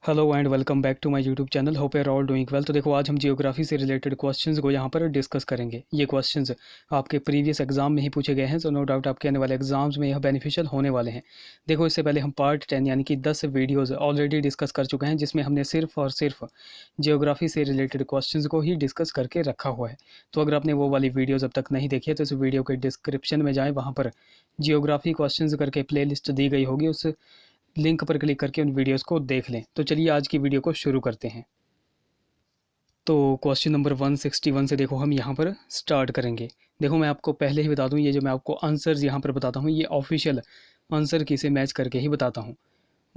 Hello and welcome back to my YouTube channel. Hope your all doing well. तो देखो, आज हम geography से रिलेटेड क्वेश्चंस को यहाँ पर डिस्कस करेंगे। ये क्वेश्चंस आपके प्रीवियस एग्जाम में ही पूछे गए हैं, सो नो डाउट आपके आने वाले एग्जाम्स में यह बेनिफिशियल होने वाले हैं। देखो, इससे पहले हम पार्ट 10 यानी कि 10 वीडियोज़ ऑलरेडी डिस्कस कर चुके हैं, जिसमें हमने सिर्फ और सिर्फ जियोग्राफी से रिलेटेड क्वेश्चंस को ही डिस्कस करके रखा हुआ है। तो अगर आपने वो वाली वीडियोज़ अब तक नहीं देखी है तो इस वीडियो के डिस्क्रिप्शन में जाएँ, वहाँ पर जियोग्राफी क्वेश्चंस करके प्ले लिस्ट दी गई होगी, उस लिंक पर क्लिक करके उन वीडियोस को देख लें। तो चलिए आज की वीडियो को शुरू करते हैं। तो क्वेश्चन नंबर 161 से देखो हम यहाँ पर स्टार्ट करेंगे। देखो, मैं आपको पहले ही बता दूँ, ये जो मैं आपको आंसर्स यहाँ पर बताता हूँ ये ऑफिशियल आंसर की से मैच करके ही बताता हूँ।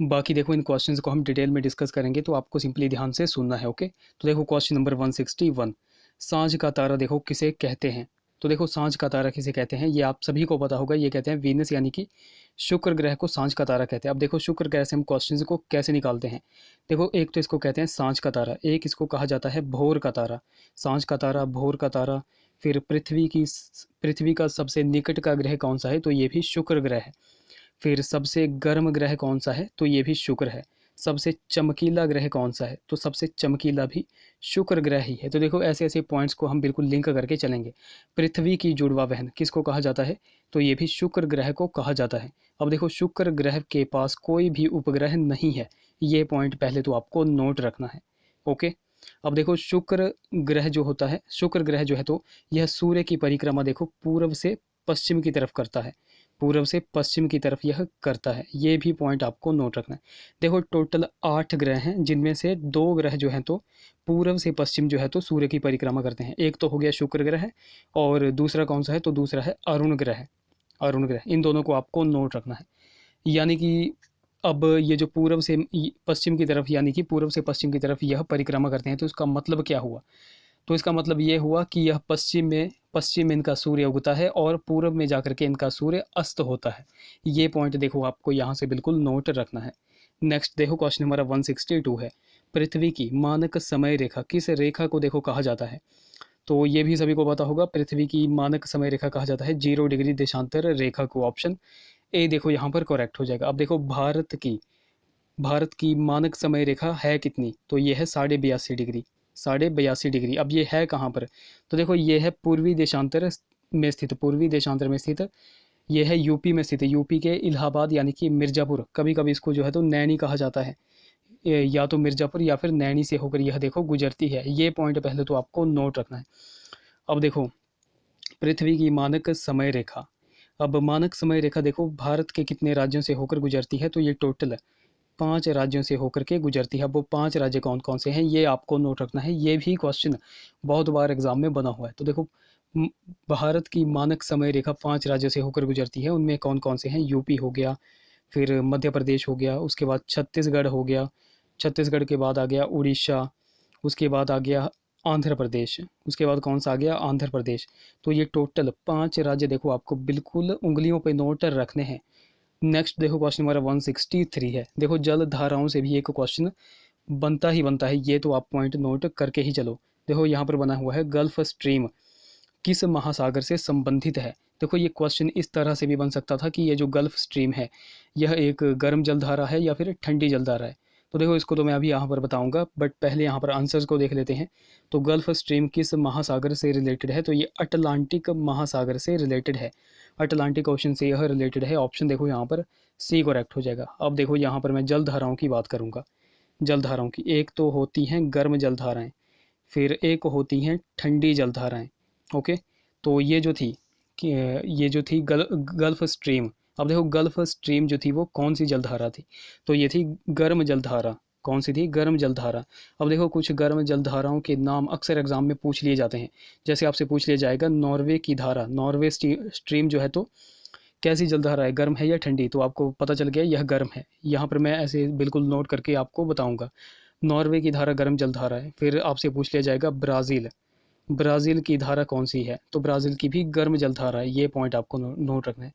बाकी देखो, इन क्वेश्चंस को हम डिटेल में डिस्कस करेंगे, तो आपको सिंपली ध्यान से सुनना है। ओके, तो देखो क्वेश्चन नंबर 161, सांझ का तारा देखो किसे कहते हैं। तो देखो, सांझ का तारा किसे कहते हैं ये आप सभी को पता होगा। ये कहते हैं वीनस यानी कि शुक्र ग्रह को सांझ का तारा कहते हैं। अब देखो, शुक्र ग्रह से हम क्वेश्चंस को कैसे निकालते हैं। देखो, एक तो इसको कहते हैं सांझ का तारा, एक इसको कहा जाता है भोर का तारा। सांझ का तारा, भोर का तारा। फिर पृथ्वी का सबसे निकट का ग्रह कौन सा है, तो ये भी शुक्र ग्रह है। फिर सबसे गर्म ग्रह कौन सा है, तो ये भी शुक्र है। सबसे चमकीला ग्रह कौन सा है, तो सबसे चमकीला भी शुक्र ग्रह ही है। तो देखो, ऐसे ऐसे पॉइंट्स को हम बिल्कुल लिंक करके चलेंगे। पृथ्वी की जुड़वा बहन किसको कहा जाता है, तो ये भी शुक्र ग्रह को कहा जाता है। अब देखो, शुक्र ग्रह के पास कोई भी उपग्रह नहीं है, ये पॉइंट पहले तो आपको नोट रखना है। ओके, अब देखो, शुक्र ग्रह जो होता है, शुक्र ग्रह जो है तो यह सूर्य की परिक्रमा देखो पूर्व से पश्चिम की तरफ करता है। पूर्व से पश्चिम की तरफ यह करता है, ये भी पॉइंट आपको नोट रखना है। देखो, टोटल 8 ग्रह हैं, जिनमें से 2 ग्रह जो हैं तो पूर्व से पश्चिम जो है तो सूर्य की परिक्रमा करते हैं। एक तो हो गया शुक्र ग्रह, और दूसरा कौन सा है, तो दूसरा है अरुण ग्रह। अरुण ग्रह, इन दोनों को आपको नोट रखना है। यानी कि अब ये जो पूर्व से पश्चिम की तरफ, यानी कि पूर्व से पश्चिम की तरफ यह परिक्रमा करते हैं, तो इसका मतलब क्या हुआ, तो इसका मतलब ये हुआ कि यह पश्चिम में इनका सूर्य उगता है और पूर्व में जाकर के इनका सूर्य अस्त होता है। ये पॉइंट देखो आपको यहाँ से बिल्कुल नोट रखना है। नेक्स्ट देखो, क्वेश्चन हमारा 162 है, पृथ्वी की मानक समय रेखा किस रेखा को देखो कहा जाता है। तो ये भी सभी को पता होगा, पृथ्वी की मानक समय रेखा कहा जाता है 0 डिग्री देशांतर रेखा को। ऑप्शन ए देखो यहाँ पर करेक्ट हो जाएगा। अब देखो, भारत की मानक समय रेखा है कितनी, तो ये है 82.5 डिग्री। 82.5 डिग्री। अब ये है कहाँ पर, तो देखो ये है पूर्वी देशांतर में स्थित। ये है यूपी में स्थित है, यूपी के इलाहाबाद यानी कि मिर्ज़ापुर। कभी कभी इसको जो है तो नैनी कहा जाता है। या तो मिर्ज़ापुर या फिर नैनी से होकर यह देखो गुजरती है। ये पॉइंट पहले तो आपको नोट रखना है। अब देखो, पृथ्वी की मानक समय रेखा। अब मानक समय रेखा देखो भारत के कितने राज्यों से होकर गुजरती है, तो ये टोटल 5 राज्यों से होकर के गुजरती है। अब वो 5 राज्य कौन कौन से हैं ये आपको नोट रखना है। ये भी क्वेश्चन बहुत बार एग्जाम में बना हुआ है। तो देखो, म- भारत की मानक समय रेखा 5 राज्यों से होकर गुजरती है, उनमें कौन कौन से हैं, यूपी हो गया, फिर मध्य प्रदेश हो गया, उसके बाद छत्तीसगढ़ हो गया, छत्तीसगढ़ के बाद आ गया उड़ीसा, उसके बाद आ गया आंध्र प्रदेश, उसके बाद कौन सा आ गया, आंध्र प्रदेश। तो ये टोटल 5 राज्य देखो आपको बिल्कुल उंगलियों पे नोट रखने हैं। नेक्स्ट देखो, क्वेश्चन हमारा 163 है। देखो, जल धाराओं से भी एक क्वेश्चन बनता है, ये तो आप पॉइंट नोट करके ही चलो। देखो, यहाँ पर बना हुआ है गल्फ स्ट्रीम किस महासागर से संबंधित है। देखो, ये क्वेश्चन इस तरह से भी बन सकता था कि ये जो गल्फ स्ट्रीम है यह एक गर्म जलधारा है या फिर ठंडी जलधारा है। तो देखो, इसको तो मैं अभी यहाँ पर बताऊंगा, बट पहले यहाँ पर आंसर्स को देख लेते हैं। तो गल्फ स्ट्रीम किस महासागर से रिलेटेड है, तो ये अटलांटिक महासागर से रिलेटेड है। अटलांटिक ओशन से यह रिलेटेड है। ऑप्शन देखो यहाँ पर सी करेक्ट हो जाएगा। अब देखो, यहाँ पर मैं जलधाराओं की बात करूँगा। जलधाराओं की एक तो होती हैं गर्म जलधाराएं, फिर एक होती हैं ठंडी जलधाराएं। ओके, तो ये जो थी ये जो थी गल्फ स्ट्रीम। अब देखो, गल्फ स्ट्रीम जो थी वो कौन सी जलधारा थी, तो ये थी गर्म जलधारा। कौन सी थी, गर्म जलधारा। अब देखो, कुछ गर्म जलधाराओं के नाम अक्सर एग्जाम में पूछ लिए जाते हैं। जैसे आपसे पूछ लिया जाएगा नॉर्वे की धारा, नॉर्वे स्ट्रीम जो है तो कैसी जलधारा है, गर्म है या ठंडी, तो आपको पता चल गया यह गर्म है। यहाँ पर मैं ऐसे बिल्कुल नोट करके आपको बताऊंगा। नॉर्वे की धारा गर्म जलधारा है। फिर आपसे पूछ लिया जाएगा ब्राज़ील, ब्राज़ील की धारा कौन सी है, तो ब्राज़ील की भी गर्म जलधारा है। ये पॉइंट आपको नोट रखना है।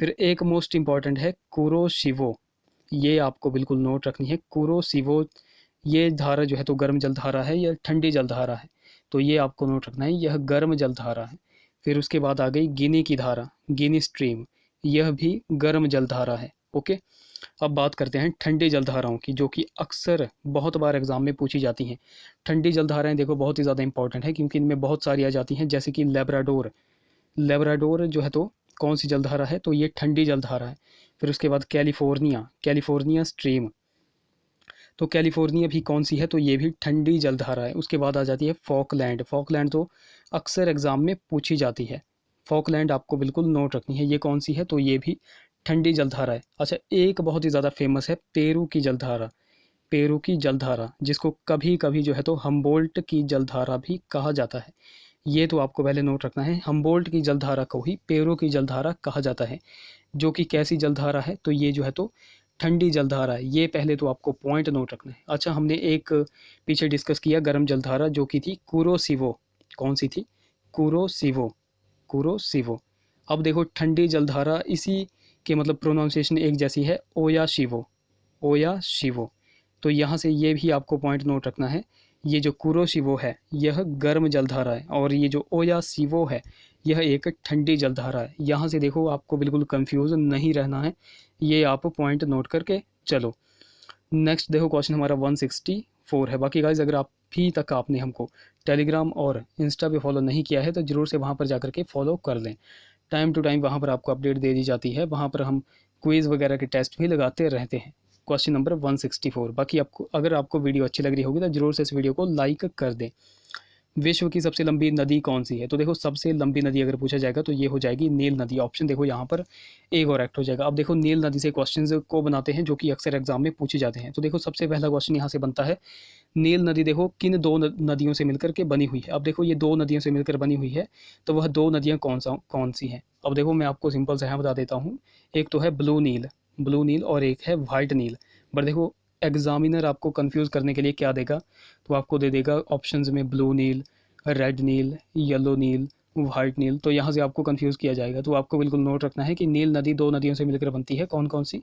फिर एक मोस्ट इंपॉर्टेंट है कुरोशिवो, ये आपको बिल्कुल नोट रखनी है। कुरोशिवो, ये धारा जो है तो गर्म जलधारा है या ठंडी जलधारा है, तो ये आपको नोट रखना है, यह गर्म जलधारा है। फिर उसके बाद आ गई गिनी की धारा, गिनी स्ट्रीम, यह भी गर्म जलधारा है। ओके, अब बात करते हैं ठंडी जलधाराओं की, जो कि अक्सर बहुत बार एग्जाम में पूछी जाती हैं। ठंडी जलधाराएं देखो बहुत ही ज़्यादा इंपॉर्टेंट है, क्योंकि इनमें बहुत सारी आ जाती हैं, जैसे कि लेब्राडोर। लेब्राडोर जो है तो कौन सी जलधारा है, तो ये ठंडी जलधारा है। फिर उसके बाद कैलिफोर्निया, कैलिफोर्निया स्ट्रीम, तो कैलिफोर्निया भी कौन सी है, तो ये भी ठंडी जलधारा है। उसके बाद आ जाती है फॉकलैंड। फॉकलैंड तो अक्सर एग्जाम में पूछी जाती है। फॉकलैंड आपको बिल्कुल नोट रखनी है, ये कौन सी है, तो ये भी ठंडी जलधारा है। अच्छा, एक बहुत ही ज़्यादा फेमस है पेरू की जलधारा। पेरू की जलधारा, जिसको कभी कभी जो है तो हम्बोल्ट की जलधारा भी कहा जाता है। ये तो आपको पहले नोट रखना है, हम्बोल्ट की जलधारा को ही पेरू की जलधारा कहा जाता है। जो कि कैसी जलधारा है, तो ये जो है तो ठंडी जलधारा है। ये पहले तो आपको पॉइंट नोट रखना है। अच्छा, हमने एक पीछे डिस्कस किया गर्म जलधारा, जो कि थी कुरोशिवो। कौन सी थी, कुरोशिवो, कुरोशिवो। अब देखो ठंडी जलधारा, इसी के मतलब प्रोनाउंसिएशन एक जैसी है, ओया शिवो, ओया शिवो। तो यहाँ से ये भी आपको पॉइंट नोट रखना है। ये जो कुरोशिवो है यह गर्म जलधारा है, और ये जो ओया शिवो है यह एक ठंडी जलधारा है। यहाँ से देखो आपको बिल्कुल कंफ्यूज नहीं रहना है, ये आप पॉइंट नोट करके चलो। नेक्स्ट देखो क्वेश्चन हमारा 164 है। बाकी गाइज अगर आप अभी तक आपने हमको टेलीग्राम और इंस्टा पे फॉलो नहीं किया है, तो ज़रूर से वहाँ पर जा के फॉलो कर लें। टाइम टू टाइम वहाँ पर आपको अपडेट दे दी जाती है। वहाँ पर हम क्विज़ वगैरह के टेस्ट भी लगाते रहते हैं। Question number 164। बाकी आपको अगर आपको वीडियो अच्छी लग रही होगी तो ज़रूर से इस वीडियो को लाइक कर दें। विश्व की सबसे लंबी नदी कौन सी है, तो देखो सबसे लंबी नदी अगर पूछा जाएगा तो ये हो जाएगी नील नदी। ऑप्शन देखो यहाँ पर एक और एक्ट हो जाएगा। अब देखो नील नदी से क्वेश्चंस को बनाते हैं, जो कि अक्सर एग्जाम में पूछे जाते हैं। तो देखो सबसे पहला क्वेश्चन यहाँ से बनता है, नील नदी देखो किन दो नदियों से मिलकर के बनी हुई है। अब देखो ये दो नदियों से मिलकर बनी हुई है, तो वह दो नदियाँ कौन सी हैं। अब देखो मैं आपको सिंपल से यहाँ बता देता हूँ। एक तो है ब्लू नील, ब्लू नील, और एक है वाइट नील। बट देखो एग्जामिनर आपको कंफ्यूज करने के लिए क्या देगा, तो आपको दे देगा ऑप्शंस में ब्लू नील, रेड नील, येलो नील, वाइट नील। तो यहाँ से आपको कंफ्यूज किया जाएगा। तो आपको बिल्कुल नोट रखना है कि नील नदी दो नदियों से मिलकर बनती है, कौन कौन सी,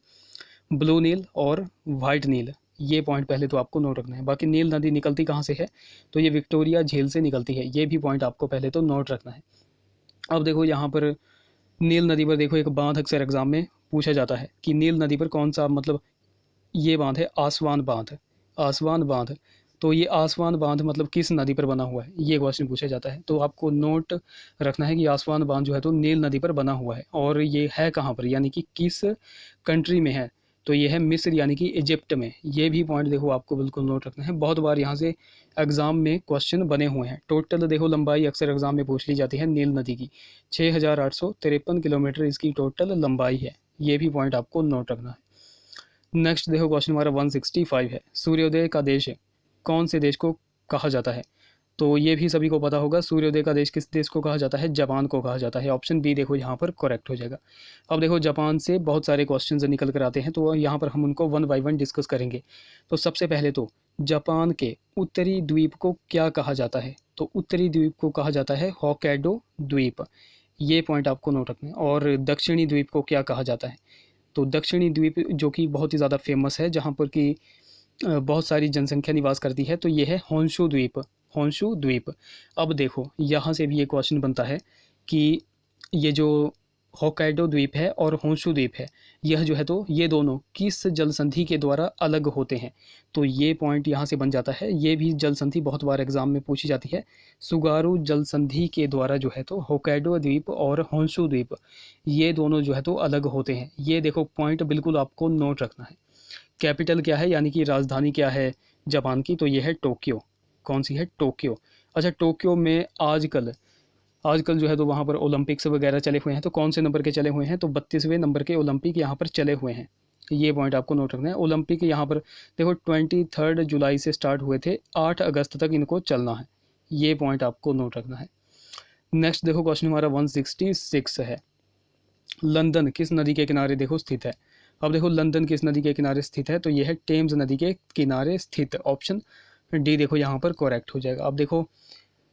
ब्लू नील और वाइट नील। ये पॉइंट पहले तो आपको नोट रखना है। बाकी नील नदी निकलती कहाँ से है, तो ये विक्टोरिया झील से निकलती है। ये भी पॉइंट आपको पहले तो नोट रखना है। अब देखो यहाँ पर नील नदी पर देखो एक बांध अक्सर एग्जाम में पूछा जाता है कि नील नदी पर कौन सा, मतलब ये बांध है आसवान बांध, आसवान बांध। तो ये आसवान बांध मतलब किस नदी पर बना हुआ है, ये क्वेश्चन पूछा जाता है। तो आपको नोट रखना है कि आसवान बांध जो है तो नील नदी पर बना हुआ है, और ये है कहाँ पर, यानी कि किस कंट्री में है, तो ये है मिस्र यानी कि इजिप्ट में। ये भी पॉइंट देखो आपको बिल्कुल नोट रखना है। बहुत बार यहाँ से एग्जाम में क्वेश्चन बने हुए हैं। टोटल देखो लंबाई अक्सर एग्जाम में पूछ ली जाती है नील नदी की, 6853 किलोमीटर इसकी टोटल लंबाई है। ये भी पॉइंट आपको नोट रखना है। नेक्स्ट देखो क्वेश्चन हमारा 165 है, सूर्योदय का देश कौन से देश को कहा जाता है, तो ये भी सभी को पता होगा। सूर्योदय का देश किस देश को कहा जाता है, जापान को कहा जाता है। ऑप्शन बी देखो यहाँ पर करेक्ट हो जाएगा। अब देखो जापान से बहुत सारे क्वेश्चंस निकल कर आते हैं, तो यहाँ पर हम उनको वन बाय वन डिस्कस करेंगे। तो सबसे पहले तो जापान के उत्तरी द्वीप को क्या कहा जाता है, तो उत्तरी द्वीप को कहा जाता है होक्काइडो द्वीप। ये पॉइंट आपको नोट रखना है। और दक्षिणी द्वीप को क्या कहा जाता है, तो दक्षिणी द्वीप जो कि बहुत ही ज़्यादा फेमस है, जहाँ पर कि बहुत सारी जनसंख्या निवास करती है, तो ये है होंशु द्वीप, होंशु द्वीप। अब देखो यहाँ से भी ये क्वेश्चन बनता है कि ये जो होक्काइडो द्वीप है और होंशु द्वीप है, यह जो है तो ये दोनों किस जल संधि के द्वारा अलग होते हैं, तो ये पॉइंट यहाँ से बन जाता है। ये भी जल संधि बहुत बार एग्जाम में पूछी जाती है। सुगारू जल संधि के द्वारा जो है तो होक्काइडो द्वीप और होंशु द्वीप, ये दोनों जो है तो अलग होते हैं। ये देखो पॉइंट बिल्कुल आपको नोट रखना है। कैपिटल क्या है, यानी कि राजधानी क्या है जापान की, तो ये है टोक्यो। कौन सी है, टोक्यो। अच्छा, टोक्यो में आजकल आजकल जो है तो वहाँ पर ओलंपिक्स वगैरह चले हुए हैं, तो कौन से नंबर के चले हुए हैं, तो 32वें नंबर के ओलंपिक यहाँ पर चले हुए हैं। ये पॉइंट आपको नोट रखना है। ओलंपिक यहाँ पर देखो 23 जुलाई से स्टार्ट हुए थे, 8 अगस्त तक इनको चलना है। ये पॉइंट आपको नोट रखना है। नेक्स्ट देखो क्वेश्चन हमारा 166 है, लंदन किस नदी के किनारे देखो स्थित है। अब देखो लंदन किस नदी के किनारे स्थित है, तो यह है टेम्स नदी के किनारे स्थित। ऑप्शन डी देखो यहाँ पर करेक्ट हो जाएगा। अब देखो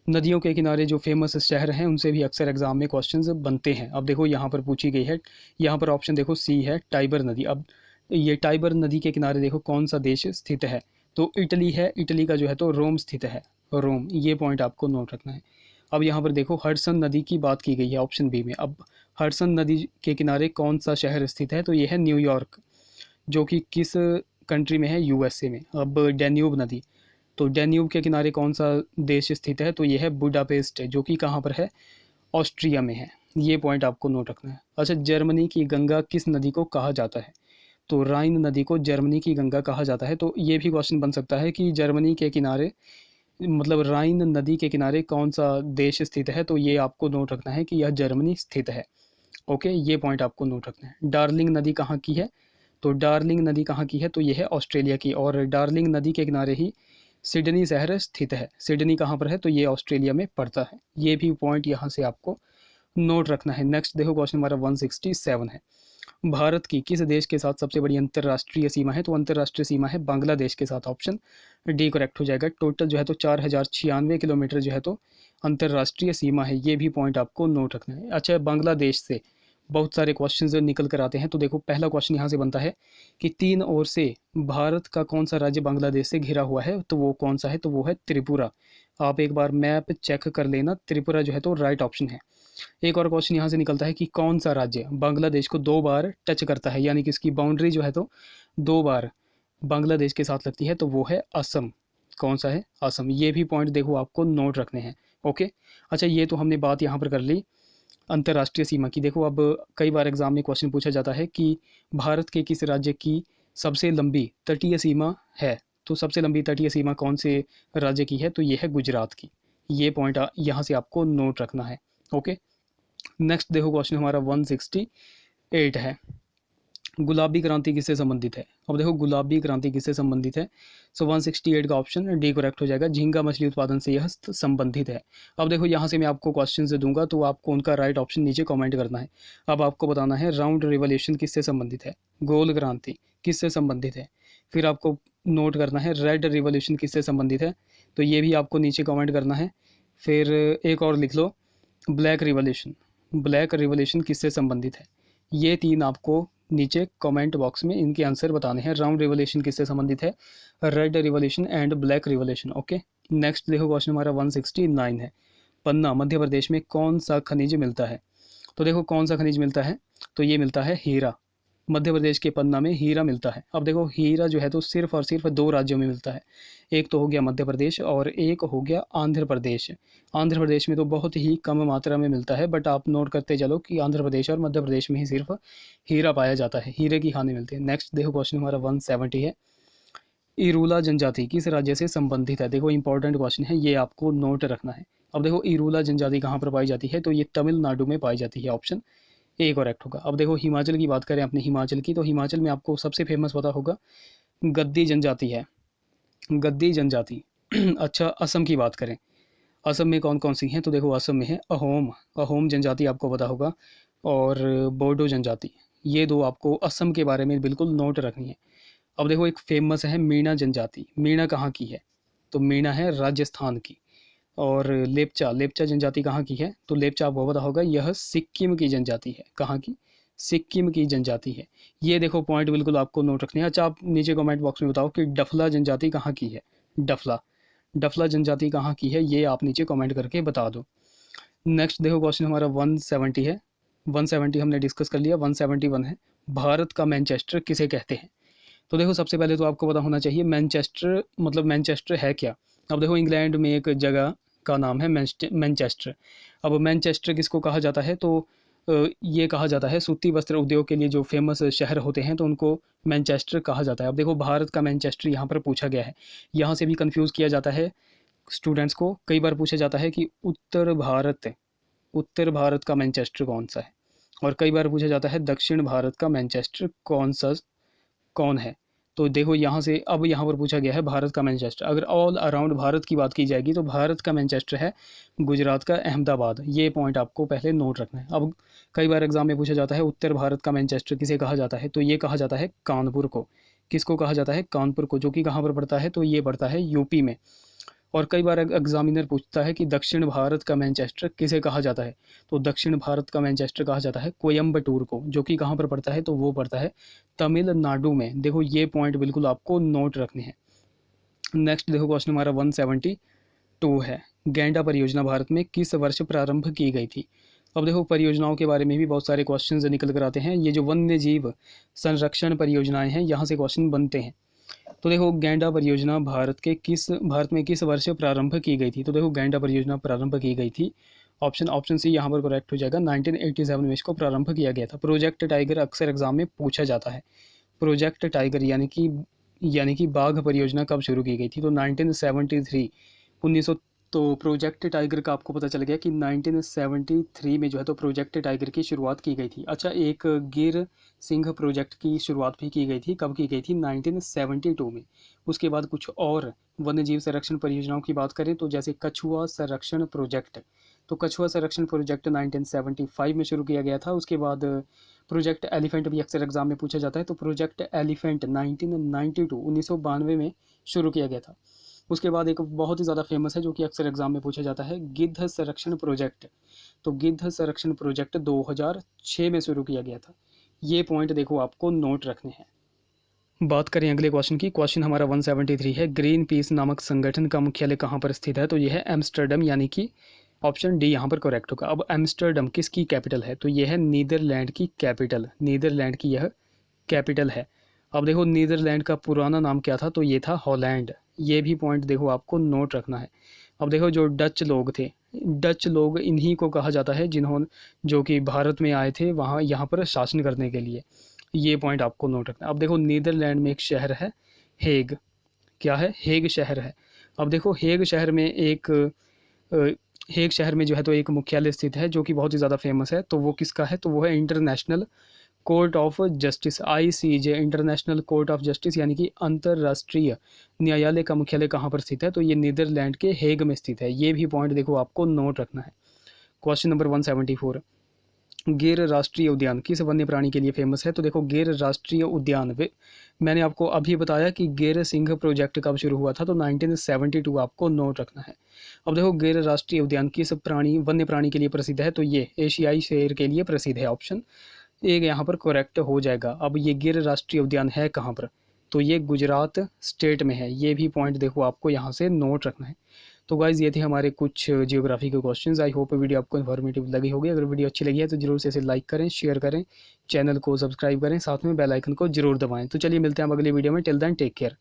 नदियों के किनारे जो फेमस शहर हैं उनसे भी अक्सर एग्जाम में क्वेश्चंस बनते हैं। अब देखो यहाँ पर पूछी गई है, यहाँ पर ऑप्शन देखो सी है टाइबर नदी। अब ये टाइबर नदी के किनारे देखो कौन सा देश स्थित है, तो इटली है। इटली का जो है तो रोम स्थित है, रोम। ये पॉइंट आपको नोट रखना है। अब यहाँ पर देखो हडसन नदी की बात की गई है ऑप्शन बी में। अब हडसन नदी के किनारे कौन सा शहर स्थित है, तो ये है न्यूयॉर्क। जो कि किस कंट्री में है, यूएसए में। अब डैन्यूब नदी, तो डैन्यूब के किनारे कौन सा देश स्थित है, तो ये है बुडापेस्ट, जो कि कहाँ पर है, ऑस्ट्रिया में है। ये पॉइंट आपको नोट रखना है। अच्छा, जर्मनी की गंगा किस नदी को कहा जाता है, तो राइन नदी को जर्मनी की गंगा कहा जाता है। तो ये भी क्वेश्चन बन सकता है कि जर्मनी के किनारे, मतलब राइन नदी के किनारे कौन सा देश स्थित है, तो ये आपको नोट रखना है कि यह जर्मनी स्थित है। ओके, ये पॉइंट आपको नोट रखना है। डार्लिंग नदी कहाँ की है, तो डार्लिंग नदी कहाँ की है, तो ये है ऑस्ट्रेलिया की, और डार्लिंग नदी के किनारे ही सिडनी शहर स्थित है। सिडनी कहाँ पर है, तो ये ऑस्ट्रेलिया में पड़ता है। ये भी पॉइंट यहाँ से आपको नोट रखना है। नेक्स्ट देखो, क्वेश्चन हमारा 167 है। भारत की किस देश के साथ सबसे बड़ी अंतर्राष्ट्रीय सीमा है, तो अंतर्राष्ट्रीय सीमा है बांग्लादेश के साथ। ऑप्शन डी करेक्ट हो जाएगा। टोटल जो है तो 4096 किलोमीटर जो है तो अंतर्राष्ट्रीय सीमा है। ये भी पॉइंट आपको नोट रखना है। अच्छा, बांग्लादेश से बहुत सारे क्वेश्चंस निकल कर आते हैं। तो देखो, पहला क्वेश्चन यहाँ से बनता है कि तीन ओर से भारत का कौन सा राज्य बांग्लादेश से घिरा हुआ है, तो वो कौन सा है, तो वो है त्रिपुरा। आप एक बार मैप चेक कर लेना, त्रिपुरा जो है तो राइट ऑप्शन है। एक और क्वेश्चन यहाँ से निकलता है कि कौन सा राज्य बांग्लादेश को 2 बार टच करता है, यानी कि इसकी बाउंड्री जो है तो 2 बार बांग्लादेश के साथ लगती है, तो वो है असम। कौन सा है, असम। ये भी पॉइंट देखो आपको नोट रखने हैं। ओके। अच्छा, ये तो हमने बात यहाँ पर कर ली अंतर्राष्ट्रीय सीमा की। देखो, अब कई बार एग्जाम में क्वेश्चन पूछा जाता है कि भारत के किस राज्य की सबसे लंबी तटीय सीमा है, तो सबसे लंबी तटीय सीमा कौन से राज्य की है, तो ये है गुजरात की। ये पॉइंट यहाँ से आपको नोट रखना है। ओके। नेक्स्ट देखो, क्वेश्चन हमारा 168 है। गुलाबी क्रांति किससे संबंधित है। अब देखो, गुलाबी क्रांति किससे संबंधित है, सो 168 का ऑप्शन डी करेक्ट हो जाएगा। झींगा मछली उत्पादन से यह संबंधित है। अब देखो, यहाँ से मैं आपको क्वेश्चन से दूंगा, तो आपको उनका राइट ऑप्शन नीचे कमेंट करना है। अब आपको बताना है राउंड रिवॉल्यूशन किससे संबंधित है, गोल क्रांति किससे संबंधित है, फिर आपको नोट करना है रेड रिवॉल्यूशन किससे संबंधित है, तो ये भी आपको नीचे कमेंट करना है। फिर एक और लिख लो, ब्लैक रिवॉल्यूशन, ब्लैक रिवॉल्यूशन किससे संबंधित है। ये तीन आपको नीचे कमेंट बॉक्स में इनके आंसर बताने हैं। राउंड रिवॉल्यूशन किससे संबंधित है, red revolution and black revolution. Okay. Next देखो, क्वेश्चन हमारा 169 है। पन्ना मध्य प्रदेश में कौन सा खनिज मिलता है, तो देखो कौन सा खनिज मिलता है, तो ये मिलता है हीरा। मध्य प्रदेश के पन्ना में हीरा मिलता है। अब देखो, हीरा जो है तो सिर्फ और सिर्फ 2 राज्यों में मिलता है। एक तो हो गया मध्य प्रदेश और एक हो गया आंध्र प्रदेश। आंध्र प्रदेश में तो बहुत ही कम मात्रा में मिलता है, बट आप नोट करते चलो कि आंध्र प्रदेश और मध्य प्रदेश में ही सिर्फ हीरा पाया जाता है, हीरे की खानें मिलती है। नेक्स्ट देखो, क्वेश्चन हमारा 170 है। इरूला जनजाति किस राज्य से संबंधित है। देखो, इंपॉर्टेंट क्वेश्चन है, ये आपको नोट रखना है। अब देखो, इरूला जनजाति कहाँ पर पाई जाती है, तो ये तमिलनाडु में पाई जाती है। ऑप्शन ए करेक्ट होगा। अब देखो, हिमाचल की बात करें अपने हिमाचल की, तो हिमाचल में आपको सबसे फेमस पता होगा गद्दी जनजाति है, गद्दी जनजाति। अच्छा, असम की बात करें, असम में कौन कौन सी हैं, तो देखो असम में है अहोम, अहोम जनजाति आपको पता होगा, और बोडो जनजाति। ये दो आपको असम के बारे में बिल्कुल नोट रखनी है। अब देखो, एक फेमस है मीणा जनजाति। मीणा कहाँ की है, तो मीणा है राजस्थान की। और लेपचा, लेपचा जनजाति कहाँ की है, तो लेपचा आपको पता होगा, यह सिक्किम की जनजाति है। कहाँ की, सिक्किम की जनजाति है। ये देखो पॉइंट बिल्कुल आपको नोट रखने हैं। अच्छा, आप नीचे कमेंट बॉक्स में बताओ कि डफला जनजाति कहाँ की है, डफला, डफला जनजाति कहाँ की है, ये आप नीचे कमेंट करके बता दो। नेक्स्ट देखो, क्वेश्चन हमारा 170 है। 170 हमने डिस्कस कर लिया। 171 है, भारत का मैनचेस्टर किसे कहते हैं। तो देखो, सबसे पहले तो आपको पता होना चाहिए मैनचेस्टर मतलब मैनचेस्टर है क्या। अब देखो, इंग्लैंड में एक जगह का नाम है मैनचेस्टर। अब मैनचेस्टर किसको कहा जाता है, तो ये कहा जाता है सूती वस्त्र उद्योग के लिए जो फेमस शहर होते हैं, तो उनको मैनचेस्टर कहा जाता है। अब देखो, भारत का मैनचेस्टर यहाँ पर पूछा गया है। यहाँ से भी कंफ्यूज किया जाता है स्टूडेंट्स को। कई बार पूछा जाता है कि उत्तर भारत का मैनचेस्टर कौन सा है, और कई बार पूछा जाता है दक्षिण भारत का मैनचेस्टर कौन है। तो देखो, यहाँ से अब यहाँ पर पूछा गया है भारत का मैनचेस्टर। अगर ऑल अराउंड भारत की बात की जाएगी, तो भारत का मैनचेस्टर है गुजरात का अहमदाबाद। ये पॉइंट आपको पहले नोट रखना है। अब कई बार एग्जाम में पूछा जाता है उत्तर भारत का मैनचेस्टर किसे कहा जाता है, तो ये कहा जाता है कानपुर को। किसको कहा जाता है, कानपुर को, जो कि कहाँ पर पड़ता है, तो ये पड़ता है यूपी में। और कई बार एग्जामिनर पूछता है कि दक्षिण भारत का मैनचेस्टर किसे कहा जाता है, तो दक्षिण भारत का मैनचेस्टर कहा जाता है कोयम्बटूर को, जो कि कहाँ पर पड़ता है, तो वो पड़ता है तमिलनाडु में। देखो, ये पॉइंट बिल्कुल आपको नोट रखने हैं। नेक्स्ट देखो, क्वेश्चन हमारा 172 है। गैंडा परियोजना भारत में किस वर्ष प्रारंभ की गई थी। अब देखो परियोजनाओं के बारे में भी बहुत सारे क्वेश्चंस निकल कर आते हैं। ये जो वन्य जीव संरक्षण परियोजनाएं हैं, यहाँ से क्वेश्चन बनते हैं। तो देखो गैंडा परियोजना भारत में किस वर्ष प्रारंभ की गई थी? तो देखो गैंडा परियोजना प्रारंभ की गई थी, ऑप्शन सी यहाँ पर करेक्ट हो जाएगा, 1987 में इसको प्रारंभ किया गया था। प्रोजेक्ट टाइगर अक्सर एग्जाम में पूछा जाता है। प्रोजेक्ट टाइगर यानी कि बाघ परियोजना कब शुरू की गई थी? तो 1973 1900। तो प्रोजेक्ट टाइगर का आपको पता चल गया कि 1973 में जो है तो प्रोजेक्ट टाइगर की शुरुआत की गई थी। अच्छा, एक गिर सिंह प्रोजेक्ट की शुरुआत भी की गई थी। कब की गई थी? 1972 में। उसके बाद कुछ और वन्य जीव संरक्षण परियोजनाओं की बात करें तो जैसे कछुआ संरक्षण प्रोजेक्ट, तो कछुआ संरक्षण प्रोजेक्ट 1975 में शुरू किया गया था। उसके बाद प्रोजेक्ट एलिफेंट भी अक्सर एग्जाम में पूछा जाता है, तो प्रोजेक्ट एलिफेंट 1992 में शुरू किया गया था। उसके बाद एक बहुत ही ज़्यादा फेमस है जो कि अक्सर एग्जाम में पूछा जाता है, गिद्ध संरक्षण प्रोजेक्ट। तो गिद्ध संरक्षण प्रोजेक्ट 2006 में शुरू किया गया था। ये पॉइंट देखो आपको नोट रखने हैं। बात करें अगले क्वेश्चन की, क्वेश्चन हमारा 173 है, ग्रीन पीस नामक संगठन का मुख्यालय कहाँ पर स्थित है? तो यह है एम्स्टर्डम, यानी कि ऑप्शन डी यहाँ पर करेक्ट होगा। अब एम्स्टर्डम किसकी कैपिटल है? तो यह है नीदरलैंड की कैपिटल, नीदरलैंड की यह कैपिटल है। अब देखो नीदरलैंड का पुराना नाम क्या था? तो ये था हॉलैंड। ये भी पॉइंट देखो आपको नोट रखना है। अब देखो जो डच लोग थे, डच लोग इन्हीं को कहा जाता है जिन्होंने जो कि भारत में आए थे वहाँ यहाँ पर शासन करने के लिए। ये पॉइंट आपको नोट रखना है। अब देखो नीदरलैंड में एक शहर है हेग, क्या है? हेग शहर है। अब देखो हेग शहर में हेग शहर में जो है तो एक मुख्यालय स्थित है जो कि बहुत ही ज़्यादा फेमस है। तो वो किसका है? तो वो है international court of justice, ICJ, international court of justice, यानी कि अंतर्राष्ट्रीय न्यायालय का मुख्यालय कहाँ पर स्थित है? तो ये नीदरलैंड के हेग में स्थित है। ये भी पॉइंट देखो आपको नोट रखना है। क्वेश्चन नंबर 174, गिर राष्ट्रीय उद्यान किस वन्य प्राणी के लिए फेमस है? तो देखो गिर राष्ट्रीय उद्यान मैंने आपको अभी बताया कि गिर सिंह प्रोजेक्ट कब शुरू हुआ था, तो 1972 आपको नोट रखना है। अब देखो गिर राष्ट्रीय उद्यान किस वन्य प्राणी के लिए प्रसिद्ध है? तो ये एशियाई शेर के लिए प्रसिद्ध है। ऑप्शन एक यहाँ पर करेक्ट हो जाएगा। अब ये गिर राष्ट्रीय उद्यान है कहाँ पर? तो ये गुजरात स्टेट में है। ये भी पॉइंट देखो आपको यहाँ से नोट रखना है। तो गाइज़ ये थे हमारे कुछ जियोग्राफी के क्वेश्चंस। आई होप वीडियो आपको इन्फॉर्मेटिव लगी होगी। अगर वीडियो अच्छी लगी है तो जरूर से इसे लाइक करें, शेयर करें, चैनल को सब्सक्राइब करें, साथ में बेल आइकन को जरूर दबाएं। तो चलिए मिलते हैं अब अगले वीडियो में। Till then take care.